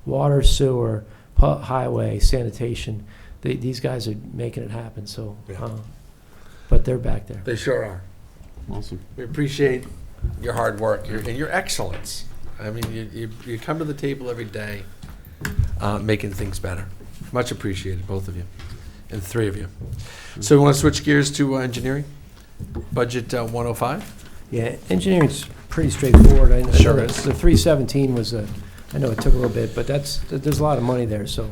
water, sewer, highway, sanitation. These guys are making it happen. So, Yeah. but they're back there. They sure are. Awesome. We appreciate your hard work and your excellence. I mean, you come to the table every day making things better. Much appreciated, both of you, and the three of you. So we want to switch gears to engineering? Budget 105? Yeah, engineering's pretty straightforward. I know Sure that is. the 317 was I know it took a little bit, but there's a lot of money there. So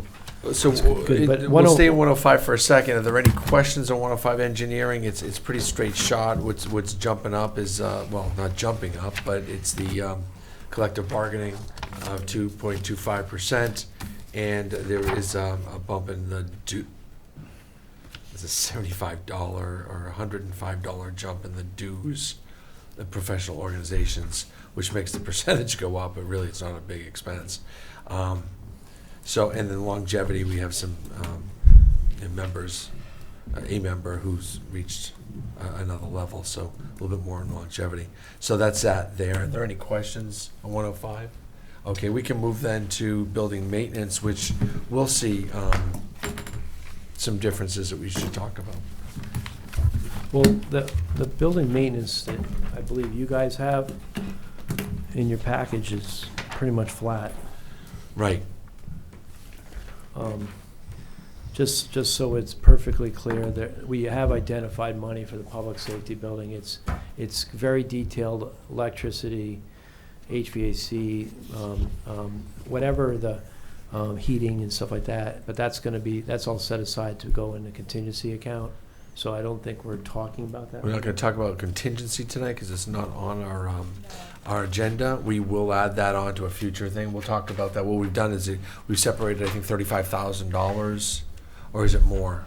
So good, but we'll stay in 105 for a second. Are there any questions on 105 engineering? It's pretty straight shot. What's jumping up is, well, not jumping up, but it's the collective bargaining of 2.25%. And there is a bump in the there's a $75 or $105 jump in the dues of professional organizations, which makes the percentage go up, but really it's not a big expense. So, and then longevity, we have some members, a member who's reached another level, so a little bit more in longevity. So that's that there. Are there any questions on 105? Okay, we can move then to building maintenance, which we'll see some differences that we should talk about. well, the building maintenance that I believe you guys have in your package is pretty much flat. Right. Just so it's perfectly clear that we have identified money for the public safety building. It's very detailed: electricity, HVAC, whatever the heating and stuff like that. But that's all set aside to go in the contingency account. So I don't think we're talking about that. We're not going to talk about contingency tonight because it's not on our agenda. We will add that on to a future thing. We'll talk about that. What we've done is we've separated, I think, $35,000, or is it more?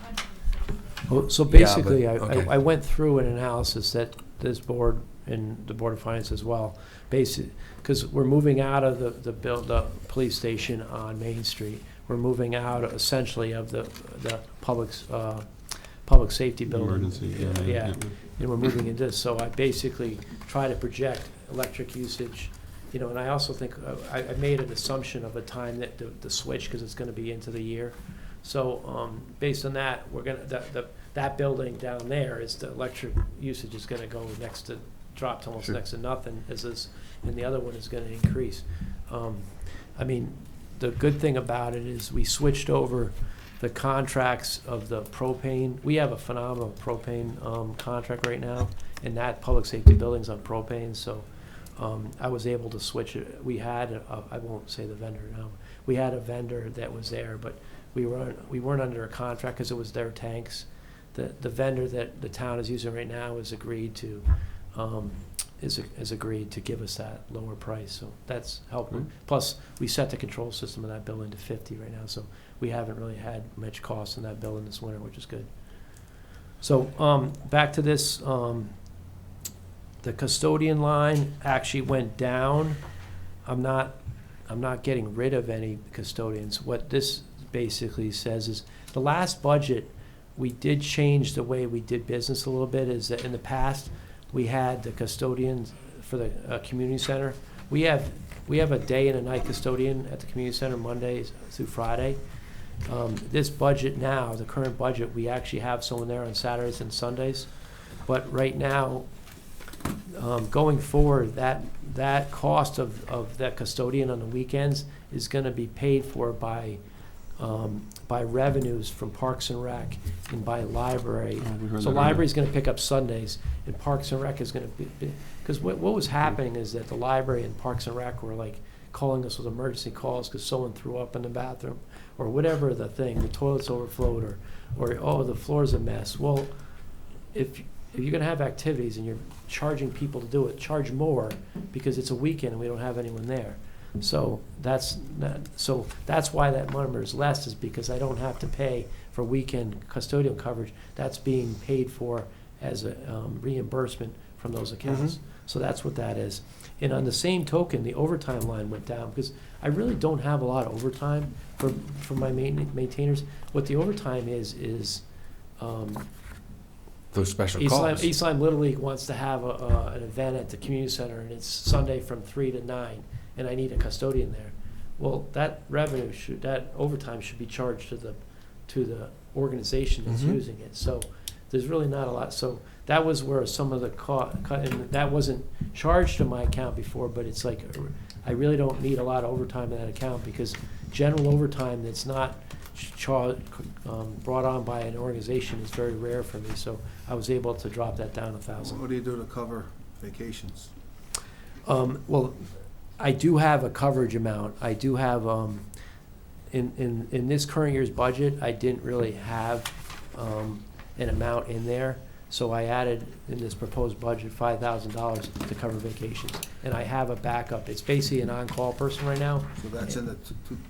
Well, so Yeah, basically, but- okay. I went through an analysis that this board and the Board of Finance as well, basically, because we're moving out of the police station on Main Street. We're moving out essentially of the public safety building. Emergency, Yeah, and we're moving into this. So I basically try to project electric usage, and I also think I made an assumption of a time that the switch, because it's going to be into the year. So based on that, we're going to that building down there is the electric usage is going to go drop to almost Sure. next to nothing, and the other one is going to increase. I mean, the good thing about it is we switched over the contracts of the propane. We have a phenomenal propane contract right now, and that public safety building's on propane, so I was able to switch it. We had, I won't say the vendor now, we had a vendor that was there, but we weren't under a contract because it was their tanks. The vendor that the town is using right now has agreed to give us that lower price, so that's helping. Mm-hmm. Plus, we set the control system of that building to 50 right now, so we haven't really had much cost in that building this winter, which is good. So back to this, the custodian line actually went down. I'm not getting rid of any custodians. What this basically says is the last budget, we did change the way we did business a little bit. Is that in the past we had the custodians for the community center. We have a day and a night custodian at the community center Mondays through Friday. This budget now, the current budget, we actually have someone there on Saturdays and Sundays. But right now, going forward, that cost of that custodian on the weekends is going to be paid for by revenues from Parks and Rec and by library. So library's going to pick up Sundays, and Parks and Rec is going to be, because what was happening is that the library and Parks and Rec were like calling us with emergency calls because someone threw up in the bathroom or whatever the thing, the toilet's overflowed or oh, the floor's a mess. Well, if you're going to have activities and you're charging people to do it, charge more because it's a weekend and we don't have anyone there. So that's why that number is less, is because I don't have to pay for weekend custodial coverage. That's being paid for as a reimbursement from those accounts. Mm-hmm. So that's what that is. And on the same token, the overtime line went down because I really don't have a lot of overtime for my maintainers. What the overtime is Those special calls. East Lyme Little League wants to have an event at the community center, and it's Sunday from 3 to 9, and I need a custodian there. Well, that overtime should be charged to the organization that's Mhm. using it. So there's really not a lot. So that was where some of the and that wasn't charged to my account before, but it's like, I really don't need a lot of overtime in that account, because general overtime that's not brought on by an organization is very rare for me. So I was able to drop that down 1,000. What do you do to cover vacations? Well, I do have a coverage amount. I do have, in this current year's budget, I didn't really have an amount in there. So I added in this proposed budget $5,000 to cover vacations. And I have a backup. It's basically an on-call person right now. So that's in the.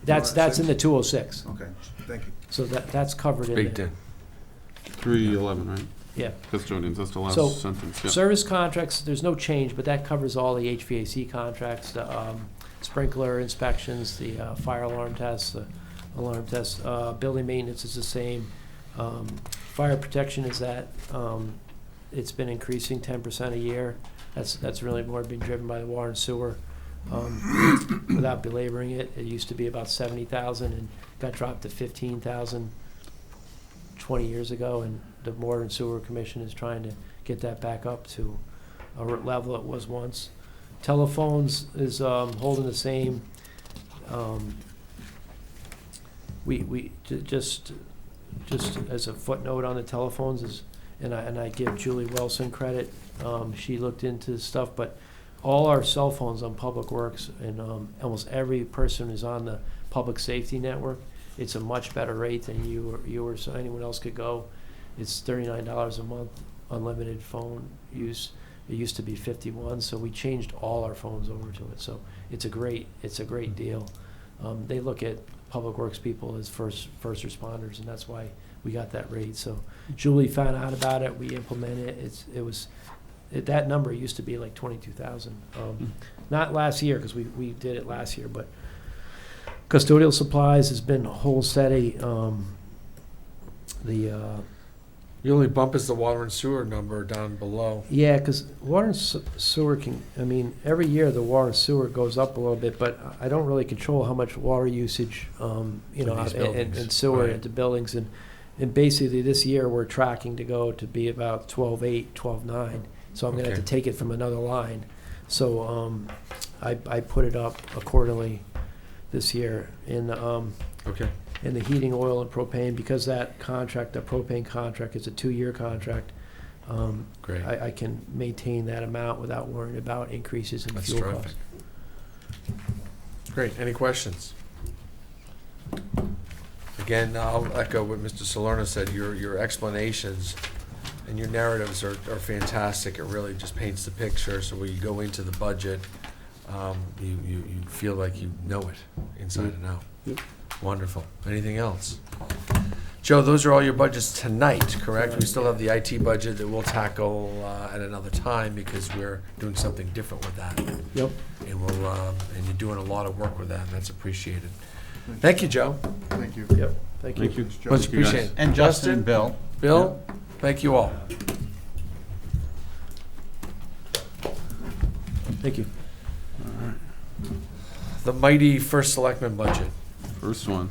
That's in the 206. Okay, thank you. So that's covered in Baked there. in. 311, right? Yeah. Custodians, that's the last So, sentence, yeah. Service contracts, there's no change, but that covers all the HVAC contracts, the sprinkler inspections, the fire alarm tests, the alarm tests. Building maintenance is the same. Fire protection is that, it's been increasing 10% a year. That's really more being driven by the water and sewer. Without belaboring it, it used to be about 70,000 and got dropped to 15,000 20 years ago, and the Water and Sewer Commission is trying to get that back up to a level it was once. Telephones is holding the same. Just as a footnote on the telephones is, and I give Julie Wilson credit. She looked into stuff, but all our cell phones on Public Works and almost every person is on the public safety network. It's a much better rate than you or so anyone else could go. It's $39 a month, unlimited phone use. It used to be $51, so we changed all our phones over to it. So it's a great deal. They look at Public Works people as first responders, and that's why we got that rate. So Julie found out about it. We implemented it. That number used to be like 22,000. Not last year, because we did it last year, but custodial supplies has been whole steady. The only bump is the water and sewer number down below. Yeah, because water and sewer every year the water and sewer goes up a little bit, but I don't really control how much water usage, In these buildings. and sewer Right. into buildings. And basically this year we're tracking to go to be about 12.8, 12.9. So I'm going to have to Okay. take it from another line. So I put it up accordingly this year in Okay. the heating oil and propane, because that propane contract is a 2-year contract. Great. I can maintain that amount without worrying about increases in That's fuel terrific. costs. Great. Any questions? Again, I'll echo what Mr. Salerno said. Your explanations and your narratives are fantastic. It really just paints the picture. So when you go into the budget, you feel like you know it inside and out. Yep. Wonderful. Anything else? Joe, those are all your budgets tonight, correct? We still have the IT budget that we'll tackle at another time, because we're doing something different with that. Yep. And and you're doing a lot of work with that, and that's appreciated. Thank you, Joe. Thank you. Yep. Thank you. Thank you. Much Thank you, guys. appreciated. And Justin and Bill. Bill, thank you all. Thank you. All right. The mighty first selectman budget. First one.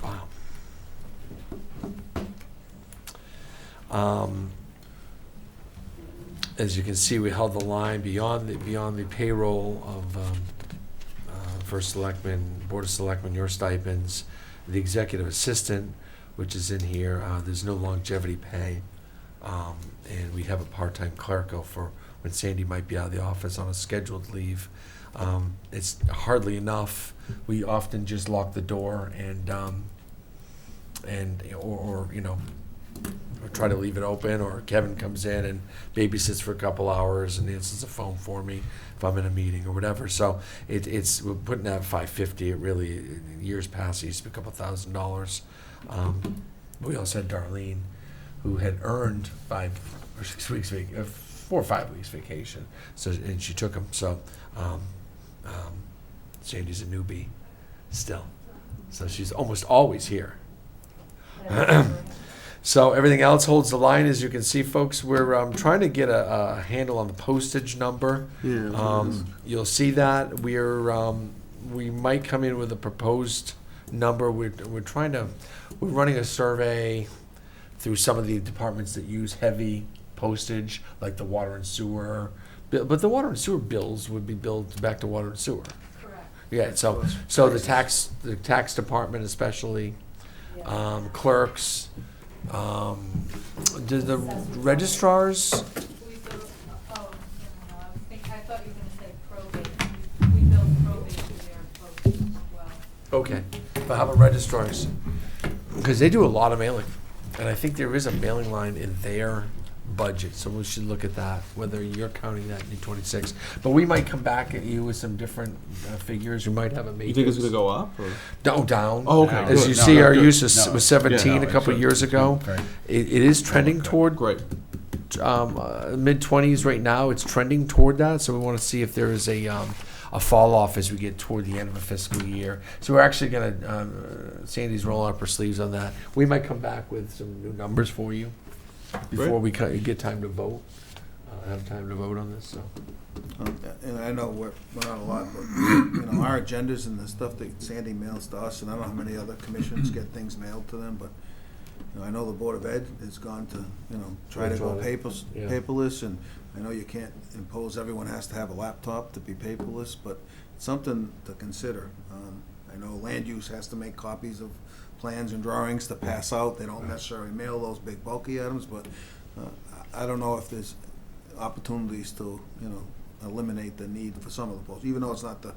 Wow. As you can see, we held the line beyond the payroll of first selectman, board of selectmen, your stipends, the executive assistant, which is in here. There's no longevity pay, and we have a part-time clerical for when Sandy might be out of the office on a scheduled leave. It's hardly enough. We often just lock the door or try to leave it open, or Kevin comes in and babysits for a couple hours and answers the phone for me if I'm in a meeting or whatever. So we're putting that $550. It really, in years past, it used to be a couple $1,000s. We also had Darlene, who had earned 5 or 6 weeks, 4 or 5 weeks vacation. So, and she took them. So Sandy's a newbie still. So she's almost always here. So everything else holds the line. As you can see, folks, we're trying to get a handle on the postage number. Yeah. You'll see that we might come in with a proposed number. We're running a survey through some of the departments that use heavy postage, like the water and sewer. But the water and sewer bills would be billed back to water and sewer. Correct. Yeah, so the tax department especially, clerks, do the registrars, We build, oh, I thought you were gonna say probate. We build probate to their postage as well. okay, but how about registrars? Because they do a lot of mailing, and I think there is a mailing line in their budget, so we should look at that, whether you're counting that in 26. But we might come back at you with some different figures. We might have a matrix. You think it's gonna go up, or? No, down. Oh, okay, As good. you No, see, no, our good. use was 17 Yeah, a couple of years ago. Right. It is trending toward Great. mid-20s right now. It's trending toward that, so we want to see if there is a fall off as we get toward the end of a fiscal year. So we're actually going to, Sandy's rolling up her sleeves on that. We might come back with some new numbers for you before we get time to vote, have time to vote on this, so. And I know we're not a lot, but, you know, our agendas and the stuff that Sandy mails to us, and I don't know how many other commissions get things mailed to them, but, you know, I know the Board of Ed has gone to, you know, try to go Yeah. paperless, and I know you can't impose everyone has to have a laptop to be paperless, but it's something to consider. I know land use has to make copies of plans and drawings to pass out. They don't necessarily mail those big bulky items, but I don't know if there's opportunities to, you know, eliminate the need for some of the posts, even though it's not the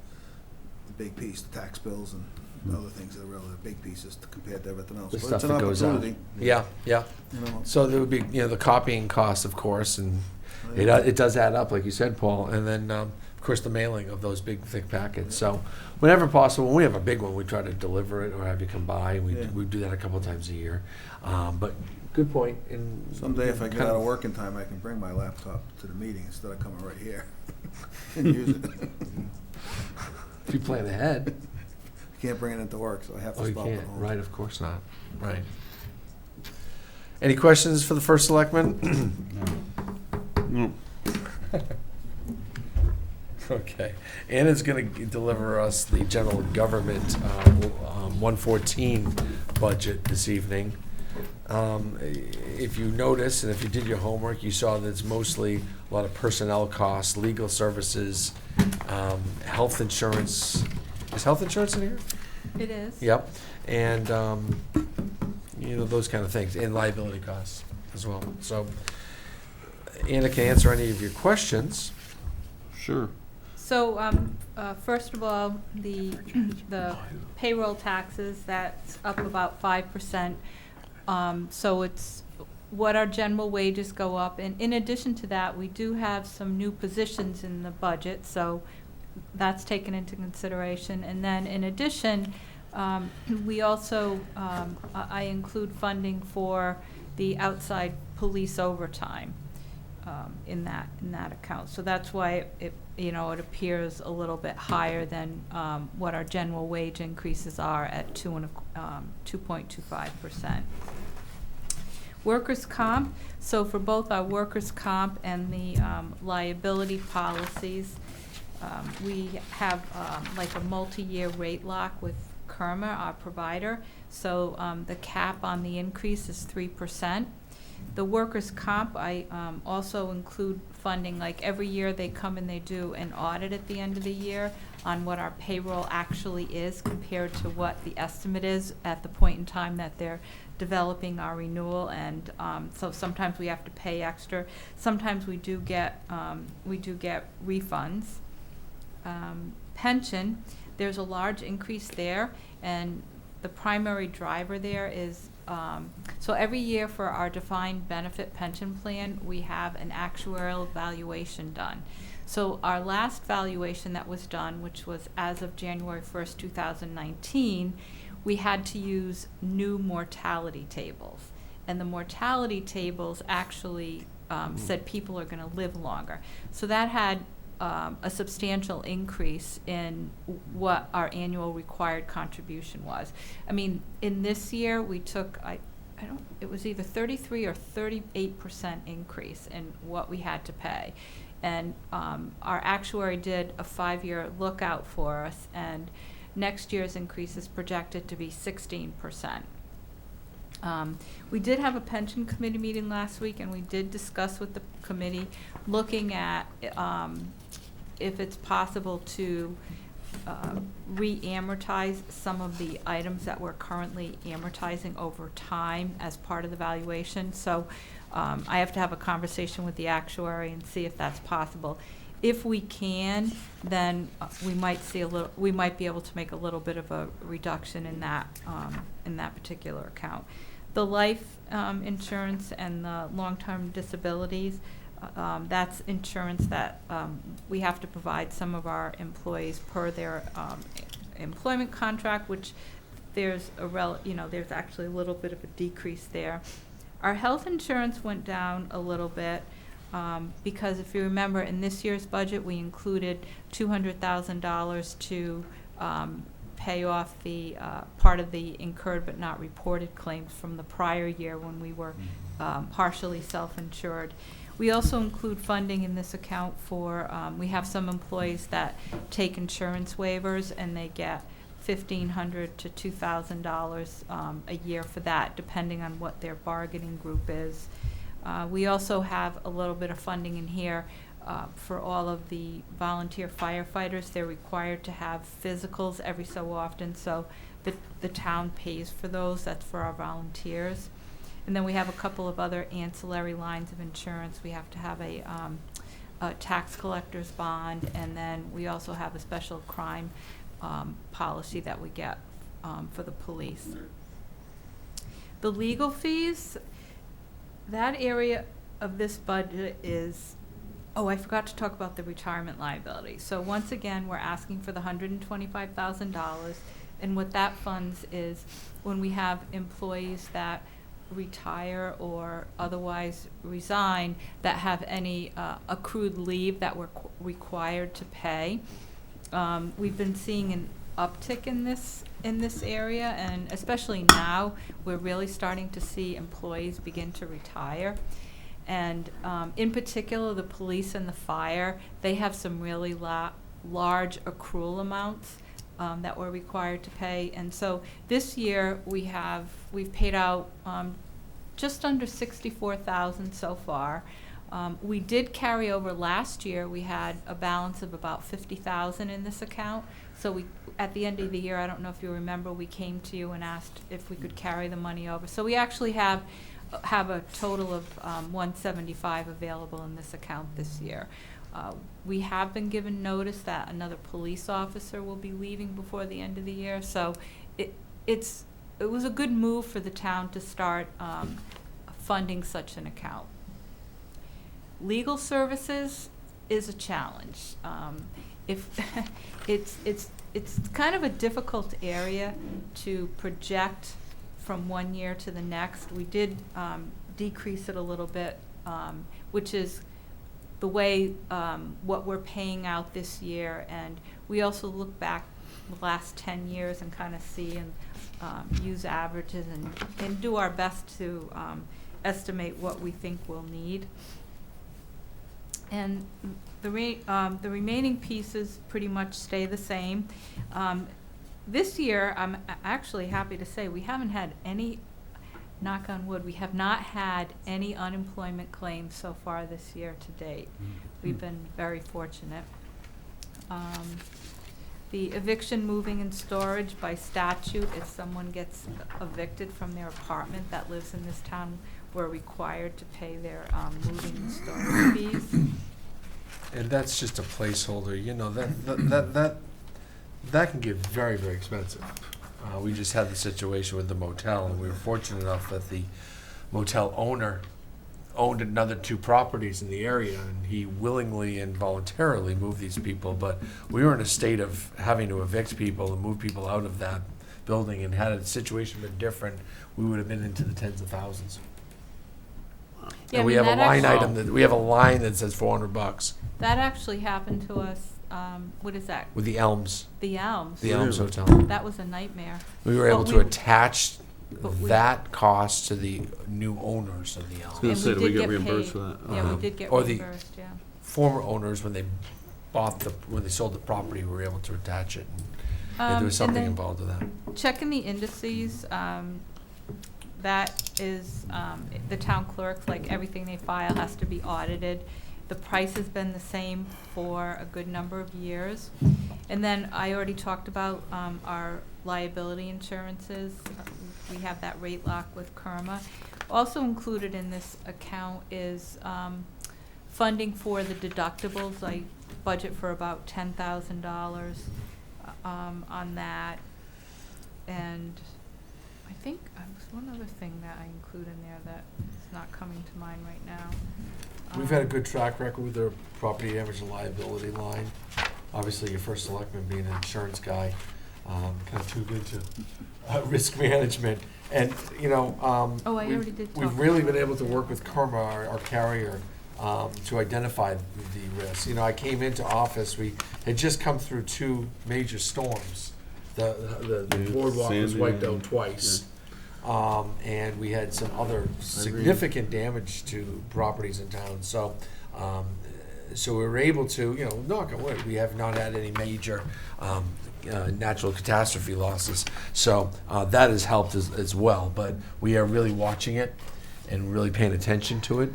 big piece, the tax bills and the other things that are really the big pieces compared to everything else. The But stuff it's an that goes out. opportunity, Yeah, yeah. you know. So there would be, you know, the copying costs, of course, and it does add up, like you said, Paul. And then, of course, the mailing of those big, thick packets. So whenever possible, when we have a big one, we try to deliver it or have you come by. We do that a couple of times a year. But good point. And Someday, if I get kind out of- of work in time, I can bring my laptop to the meeting instead of coming right here and use it. If you plan ahead. Can't bring it into work, so I have Oh, to you stop at can't. home. Right, of course not. Right. Any questions for the first selectman? No. Okay. Anna's going to deliver us the general government 114 budget this evening. If you notice, and if you did your homework, you saw that it's mostly a lot of personnel costs, legal services, health insurance. Is health insurance in here? It is. Yep. And, you know, those kind of things, and liability costs as well. So Anna can answer any of your questions. Sure. So, first of all, the payroll taxes, that's up about 5%. So it's what our general wages go up. And in addition to that, we do have some new positions in the budget, so that's taken into consideration. And then in addition, we also, I include funding for the outside police overtime in that account. So that's why it appears a little bit higher than what our general wage increases are at 2.25%. Workers' comp, so for both our workers' comp and the liability policies, we have like a multi-year rate lock with Kerma, our provider. So the cap on the increase is 3%. The workers' comp, I also include funding, like every year they come and they do an audit at the end of the year on what our payroll actually is compared to what the estimate is at the point in time that they're developing our renewal. And so sometimes we have to pay extra. Sometimes we do get refunds. Pension, there's a large increase there, and the primary driver there is so every year for our defined benefit pension plan, we have an actuarial valuation done. So our last valuation that was done, which was as of January 1st, 2019, we had to use new mortality tables. And the mortality tables actually said people are going to live longer. So that had a substantial increase in what our annual required contribution was. I mean, in this year, we took, I it was either 33 or 38% increase in what we had to pay. And our actuary did a 5-year lookout for us, and next year's increase is projected to be 16%. We did have a pension committee meeting last week, and we did discuss with the committee looking at if it's possible to re-amortize some of the items that we're currently amortizing over time as part of the valuation. So I have to have a conversation with the actuary and see if that's possible. If we can, then we might be able to make a little bit of a reduction in that particular account. The life insurance and the long-term disabilities, that's insurance that we have to provide some of our employees per their employment contract, which there's there's actually a little bit of a decrease there. Our health insurance went down a little bit because if you remember, in this year's budget, we included $200,000 to pay off the part of the incurred but not reported claims from the prior year when we were partially self-insured. We also include funding in this account for, we have some employees that take insurance waivers and they get $1,500 to $2,000 a year for that, depending on what their bargaining group is. We also have a little bit of funding in here for all of the volunteer firefighters. They're required to have physicals every so often, so the town pays for those. That's for our volunteers. And then we have a couple of other ancillary lines of insurance. We have to have a tax collector's bond, and then we also have a special crime policy that we get for the police. The legal fees, that area of this budget is, oh, I forgot to talk about the retirement liability. So once again, we're asking for the $125,000, and what that funds is when we have employees that retire or otherwise resign that have any accrued leave that we're required to pay. We've been seeing an uptick in this area, and especially now, we're really starting to see employees begin to retire. And in particular, the police and the fire, they have some really large accrual amounts that we're required to pay. And so this year we've paid out just under $64,000 so far. We did carry over last year. We had a balance of about $50,000 in this account. So at the end of the year, I don't know if you remember, we came to you and asked if we could carry the money over. So we actually have a total of $175 available in this account this year. We have been given notice that another police officer will be leaving before the end of the year. So it was a good move for the town to start funding such an account. Legal services is a challenge. It's kind of a difficult area to project from one year to the next. We did decrease it a little bit, which is the way what we're paying out this year, and we also look back the last 10 years and kind of see and use averages and do our best to estimate what we think we'll need. And the remaining pieces pretty much stay the same. This year, I'm actually happy to say we haven't had any, knock on wood, we have not had any unemployment claims so far this year to date. We've been very fortunate. The eviction, moving, and storage by statute, if someone gets evicted from their apartment that lives in this town, we're required to pay their moving and storage fees. And that's just a placeholder, you know, that can get very, very expensive. We just had the situation with the motel, and we were fortunate enough that the motel owner owned another 2 properties in the area, and he willingly and voluntarily moved these people, but we were in a state of having to evict people and move people out of that building, and had the situation been different, we would have been into the tens of thousands. Yeah, And we have a line item that, we have a line that says $400 That actually happened to us, what is that? with the Elms, The Elms. the Elms Hotel. That was a nightmare. We were able But to we- attach But we- that cost to the new owners of the I was Elm. gonna And say, we do we did get get reimbursed paid. for that? Yeah, we did get Or the- reimbursed, yeah. Former owners, when they when they sold the property, were able to attach it. And there was And something then involved with that. checking the indices, that is, the town clerks, like everything they file has to be audited. The price has been the same for a good number of years. And then I already talked about our liability insurances. We have that rate lock with Kerma. Also included in this account is funding for the deductibles. I budget for about $10,000 on that. And I think there's one other thing that I include in there that is not coming to mind right now. We've had a good track record with our property damage and liability line. Obviously, your first selectman being an insurance guy, kind of tuned into risk management. And, you know, Oh, I already did we've talk really about been able to that. work with Kerma, our carrier, to identify the risks. You know, I came into office, we had just come through 2 major storms. The Yeah, boardwalk was Sandy wiped out and- twice. And we had some other significant damage to properties in town. So, so we were able to, you know, knock on wood, we have not had any major natural catastrophe losses. So that has helped as well. But we are really watching it and really paying attention to it.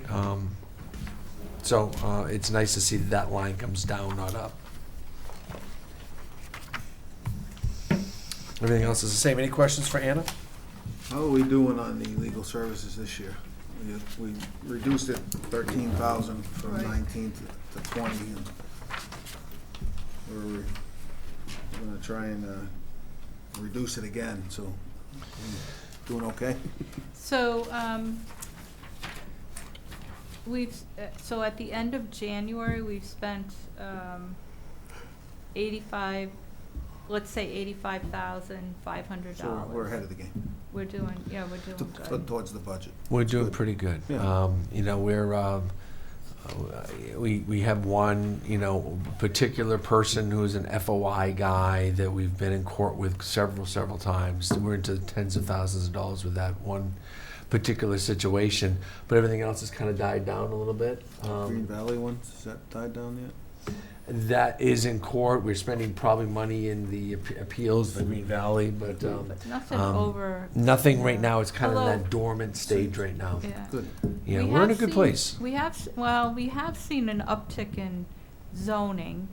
So it's nice to see that line comes down, not up. Everything else is the same. Any questions for Anna? How are we doing on the legal services this year? We reduced it 13,000 from Right. 19 to 20, and we're gonna try and reduce it again, so, doing okay? So, so at the end of January, we've spent 85, let's say $85,500. So we're ahead of the game, We're doing good. towards the budget. We're doing Good. pretty good. Yeah. You know, we have one, you know, particular person who is an FOI guy that we've been in court with several times. We're into tens of thousands of dollars with that one particular situation, but everything else has kind of died down a little bit. Green Valley one, is that died down yet? That is in court. We're spending probably money in the appeals, the Green Valley, but But nothing um, over. nothing right now. It's kind of in Although- that dormant stage right now. Yeah. Good. Yeah, We we're in a have good seen- place. We have seen an uptick in zoning.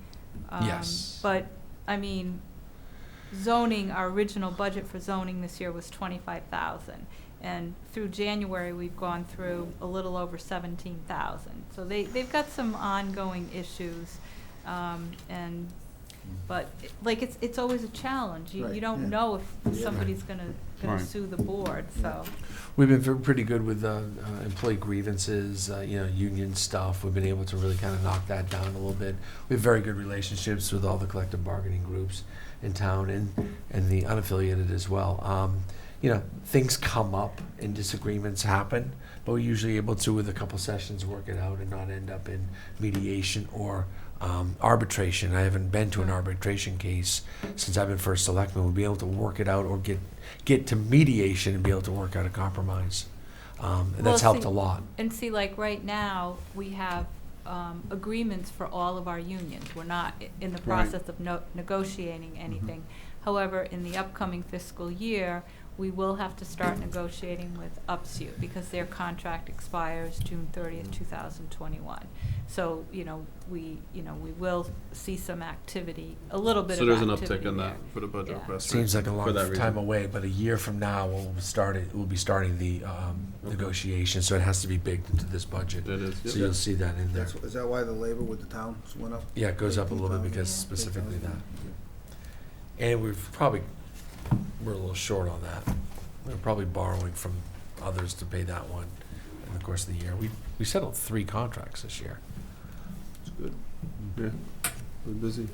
Yes. But, I mean, zoning, our original budget for zoning this year was 25,000. And through January, we've gone through a little over 17,000. So they've got some ongoing issues. But, like, it's always a challenge. You Right, don't yeah. know if Yeah. somebody's gonna Right. sue the board, so. We've been pretty good with employee grievances, you know, union stuff. We've been able to really kind of knock that down a little bit. We have very good relationships with all the collective bargaining groups in town and the unaffiliated as well. You know, things come up and disagreements happen, but we're usually able to, with a couple sessions, work it out and not end up in mediation or arbitration. I haven't been to an arbitration case since I've been first selectman. We'll be able to work it out or get to mediation and be able to work out a compromise. And that's Well, helped see- a lot. And see, like, right now, we have agreements for all of our unions. We're not in the Right. process of negotiating anything. However, in the upcoming fiscal year, we will have to start negotiating with UPSU because their contract expires June 30th, 2021. So, we will see some activity, a little bit So of there's an activity uptick in there. that for the budget Yeah. request. Seems like a for long that time reason. away, but a year from now, we'll be starting the negotiation, so it has to be baked into this budget. It is, So yep. you'll see that in there. Is that why the labor with the towns went up? Yeah, it goes up a little bit 18,000? because Yeah. specifically that. And we're a little short on that. We're probably borrowing from others to pay that one in the course of the year. We settled 3 contracts this year. It's good. Yeah, we're busy.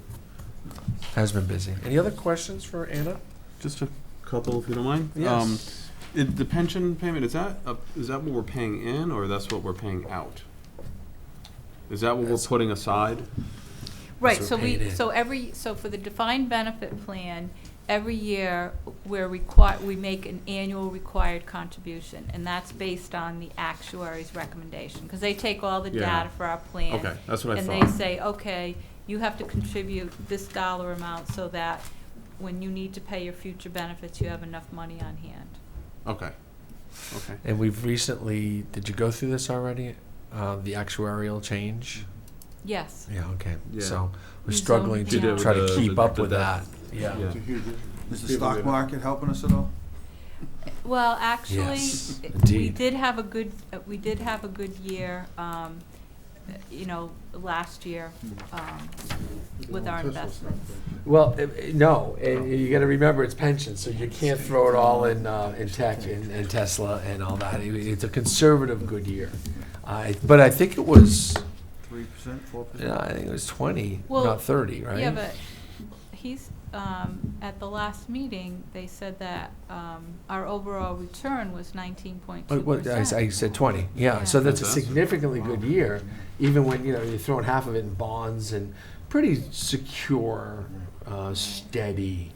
Has been busy. Any other questions for Anna? Just a couple, if you don't mind. Yes. The pension payment, is that what we're paying in, or that's what we're paying out? Is that what we're That's- putting aside? Right, That's so what paid in. so for the defined benefit plan, every year, we make an annual required contribution, and that's based on the actuary's recommendation, because they take all the Yeah. data for our plan. Okay, that's what I And thought. they say, okay, you have to contribute this dollar amount so that when you need to pay your future benefits, you have enough money on hand. Okay. Okay. And we've recently, did you go through this already? The actuarial change? Yes. Yeah, okay. Yeah. So we're You struggling zoned it to out. try to The- keep the- up the with that. Yeah. Yeah. Is the stock market helping us at all? Well, actually, Yes, we indeed. did have a good, year, last year, with our investments. Well, no, and you gotta remember it's pension, so you can't throw it all in tech and Tesla and all that. It's a conservative good year. But I think it was, 3%, 4%? yeah, I think it was 20, Well, not 30, right? Yeah, but he's, at the last meeting, they said that, our overall return was 19.2%. What, I said 20, yeah, so Yeah. that's a Fantastic. significantly good year, even when, you're throwing half of it in bonds and pretty secure, steady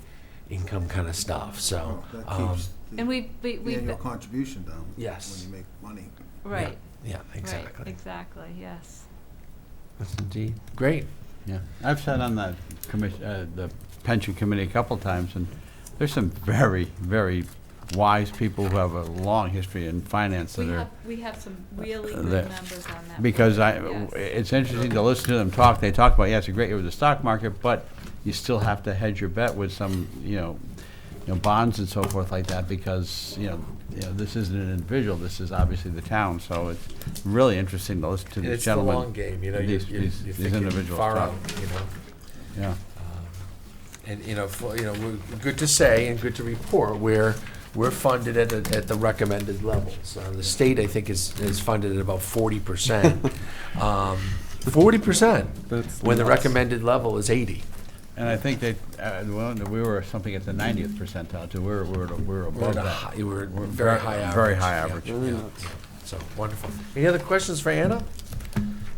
income kind of stuff, so. That keeps And the we've, annual contribution down. Yes. When you make money. right, Yeah, right, exactly. exactly, yes. That's indeed, great. Yeah, I've sat on that the pension committee a couple times, and there's some very, very wise people who have a long history in finance that are, We have some really good that- members on that. because board, yes. it's interesting to listen to them talk. They talk about, yeah, it's a great year with the stock market, but you still have to hedge your bet with some, bonds and so forth like that, because, this isn't an individual, this is obviously the town, so it's really interesting to listen to And these it's the gentlemen. long game, you're these thinking individuals far talk. out, Yeah. And, we're good to say and good to report, we're funded at the recommended levels. The state, I think, is funded at about 40%. 40%, That's when the nuts. recommended level is 80. And I think that, we were something at the 90th percentile, too. We're We're above at a that. high, we're very high average. Very high Yeah. average. Really Yeah. nuts. So, wonderful. Any other questions for Anna?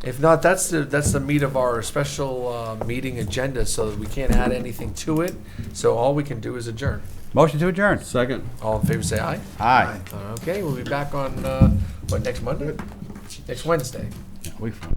If not, that's the meat of our special meeting agenda, so that we can't add anything to it. So all we can do is adjourn. Motion to adjourn. Second. All in favor, say aye. Aye. Okay, we'll be back on, next Monday? Next Wednesday. Yeah, week from